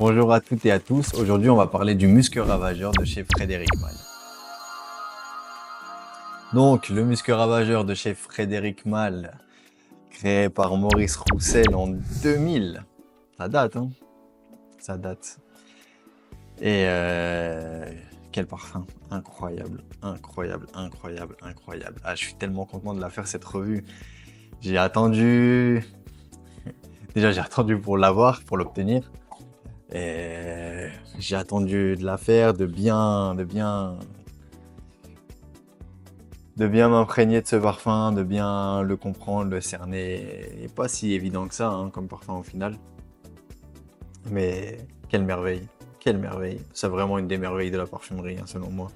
Bonjour à toutes et à tous. Aujourd'hui, on va parler du musc ravageur de chez Frédéric Malle. Donc, le musc ravageur de chez Frédéric Malle, créé par Maurice Roussel en 2000. Ça date, hein? Ça date. Et quel parfum! Incroyable, incroyable, incroyable, incroyable. Ah, je suis tellement content de la faire cette revue. J'ai attendu. Déjà, j'ai attendu pour l'avoir, pour l'obtenir. Et j'ai attendu de la faire, de bien m'imprégner de ce parfum, de bien le comprendre, le cerner. Et pas si évident que ça, hein, comme parfum au final. Mais quelle merveille, quelle merveille. C'est vraiment une des merveilles de la parfumerie, hein, selon moi.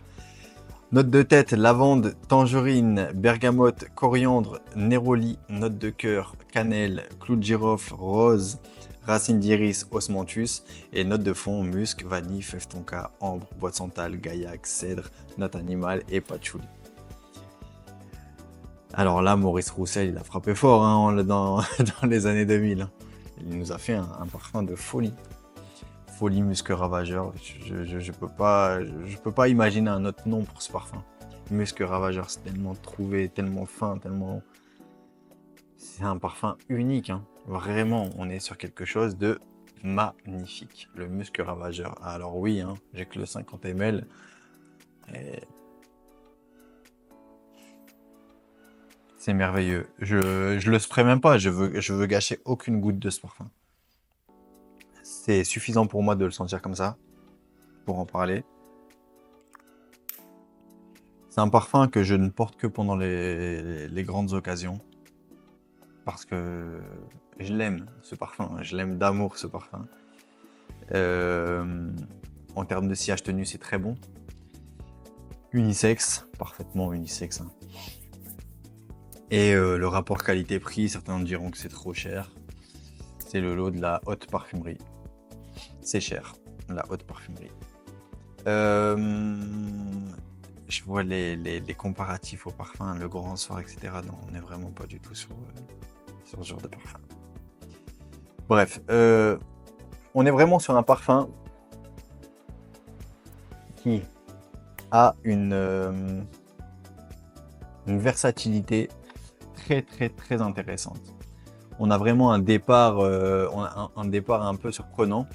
Note de tête, lavande, tangerine, bergamote, coriandre, néroli. Note de cœur, cannelle, clou de girofle, rose, racine d'iris, osmanthus. Et note de fond, musc, vanille, fève tonka, ambre, bois de santal, gaillac, cèdre, note animale et patchouli. Alors là, Maurice Roussel, il a frappé fort, hein, dans les années 2000. Il nous a fait un parfum de folie. Folie musc ravageur. Je peux pas imaginer un autre nom pour ce parfum. Musc ravageur, c'est tellement trouvé, tellement fin, tellement... C'est un parfum unique, hein. Vraiment, on est sur quelque chose de magnifique. Le musc ravageur. Alors oui, hein, j'ai que le 50 ml. Et... c'est merveilleux. Je le spray même pas. Je veux gâcher aucune goutte de ce parfum. C'est suffisant pour moi de le sentir comme ça, pour en parler. C'est un parfum que je ne porte que pendant les grandes occasions. Parce que je l'aime, ce parfum. Je l'aime d'amour, ce parfum. En termes de sillage tenu, c'est très bon. Unisexe, parfaitement unisexe, hein. Et le rapport qualité-prix, certains diront que c'est trop cher. C'est le lot de la haute parfumerie. C'est cher, la haute parfumerie. Je vois les comparatifs au parfum, le grand soir, etc. Non, on n'est vraiment pas du tout sur ce genre de parfum. Bref, on est vraiment sur un parfum qui a une versatilité très intéressante. On a vraiment un départ, un départ un peu surprenant.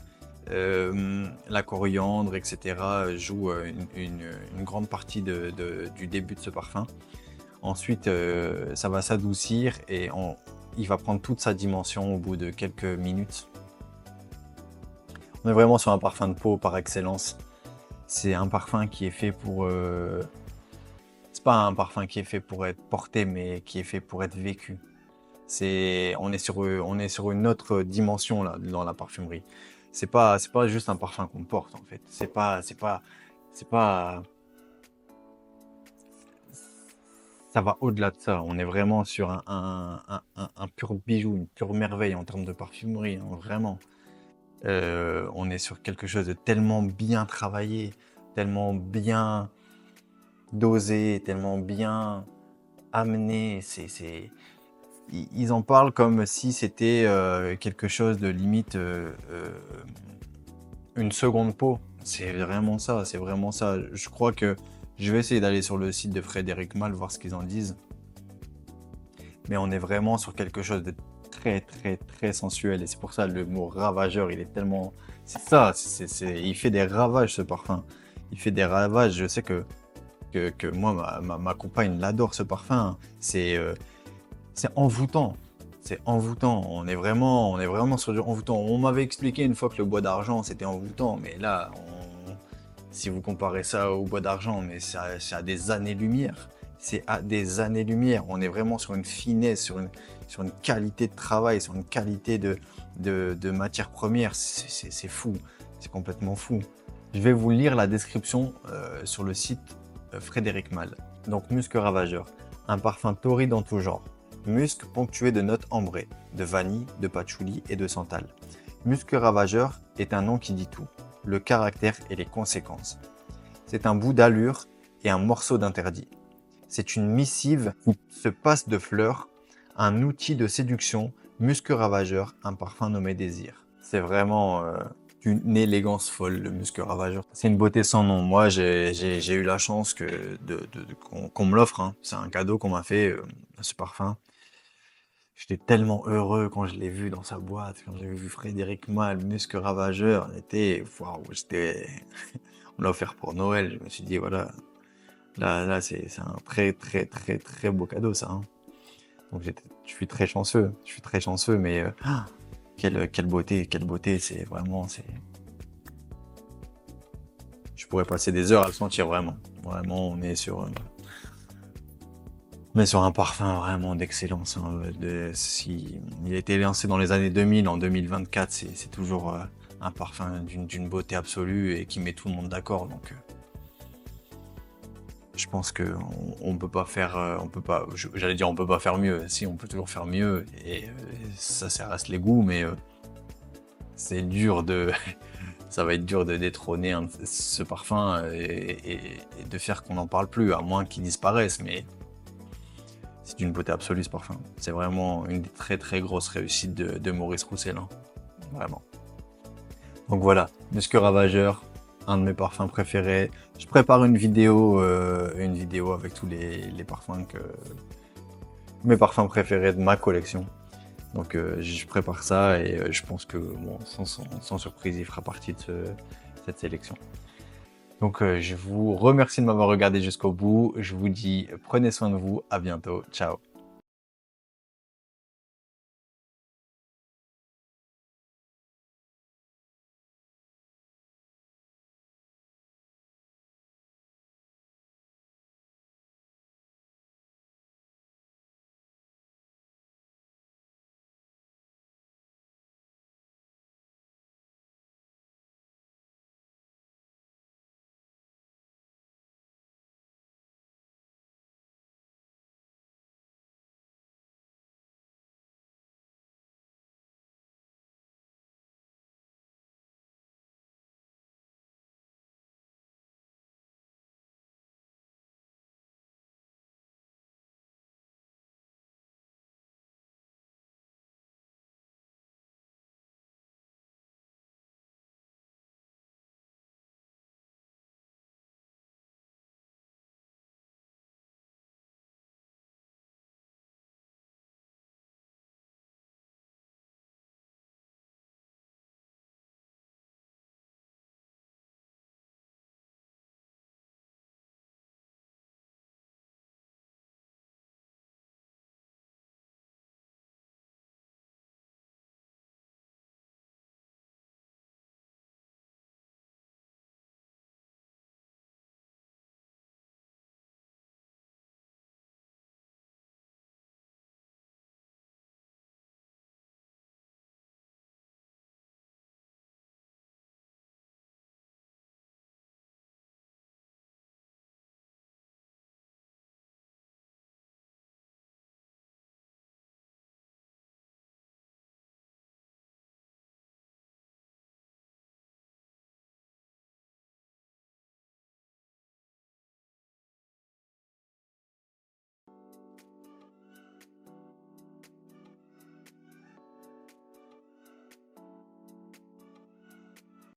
La coriandre, etc. joue une grande partie du début de ce parfum. Ensuite, ça va s'adoucir et il va prendre toute sa dimension au bout de quelques minutes. On est vraiment sur un parfum de peau par excellence. C'est un parfum qui est fait pour... c'est pas un parfum qui est fait pour être porté, mais qui est fait pour être vécu. On est sur une autre dimension là, dans la parfumerie. C'est pas juste un parfum qu'on porte en fait. C'est pas, ça va au-delà de ça. On est vraiment sur un pur bijou, une pure merveille en termes de parfumerie, hein, vraiment. On est sur quelque chose de tellement bien travaillé, tellement bien dosé, tellement bien amené. Ils en parlent comme si c'était quelque chose de limite une seconde peau. C'est vraiment ça, c'est vraiment ça. Je crois que je vais essayer d'aller sur le site de Frédéric Malle, voir ce qu'ils en disent. Mais on est vraiment sur quelque chose de très sensuel. Et c'est pour ça le mot ravageur, il est tellement... C'est ça, il fait des ravages ce parfum. Il fait des ravages. Je sais que moi, ma compagne l'adore ce parfum. C'est envoûtant. C'est envoûtant. On est vraiment sur du envoûtant. On m'avait expliqué une fois que le bois d'argent c'était envoûtant, mais là, si vous comparez ça au bois d'argent, mais c'est à des années-lumière. C'est à des années-lumière. On est vraiment sur une finesse, sur une qualité de travail, sur une qualité de matière première. C'est fou. C'est complètement fou. Je vais vous lire la description sur le site Frédéric Malle. Donc, musc ravageur. Un parfum torride en tout genre. Musc ponctué de notes ambrées, de vanille, de patchouli et de santal. Musc ravageur est un nom qui dit tout, le caractère et les conséquences. C'est un bout d'allure et un morceau d'interdit. C'est une missive qui se passe de fleurs, un outil de séduction, musc ravageur, un parfum nommé désir. C'est vraiment d'une élégance folle, le musc ravageur. C'est une beauté sans nom. Moi, j'ai eu la chance qu'on me l'offre, hein. C'est un cadeau qu'on m'a fait, ce parfum. J'étais tellement heureux quand je l'ai vu dans sa boîte, quand j'ai vu Frédéric Malle, musc ravageur. Waouh, on l'a offert pour Noël. Je me suis dit, voilà, là, c'est un très, très, très, très beau cadeau, ça, hein. Donc je suis très chanceux, mais quelle beauté, je pourrais passer des heures à le sentir vraiment. Vraiment, on est sur un parfum vraiment d'excellence, hein. Si il a été lancé dans les années 2000, en 2024, c'est toujours un parfum d'une beauté absolue et qui met tout le monde d'accord. Donc je pense que on peut pas faire, j'allais dire on peut pas faire mieux. Si, on peut toujours faire mieux et ça reste les goûts, mais c'est dur de, ça va être dur de détrôner ce parfum et de faire qu'on n'en parle plus, à moins qu'il disparaisse. Mais c'est d'une beauté absolue ce parfum. C'est vraiment une des très très grosses réussites de Maurice Roussel, hein. Vraiment. Donc voilà, Musc Ravageur, un de mes parfums préférés. Je prépare une vidéo avec tous les parfums mes parfums préférés de ma collection. Donc je prépare ça et je pense que bon, sans surprise, il fera partie de cette sélection. Donc je vous remercie de m'avoir regardé jusqu'au bout. Je vous dis prenez soin de vous, à bientôt, ciao.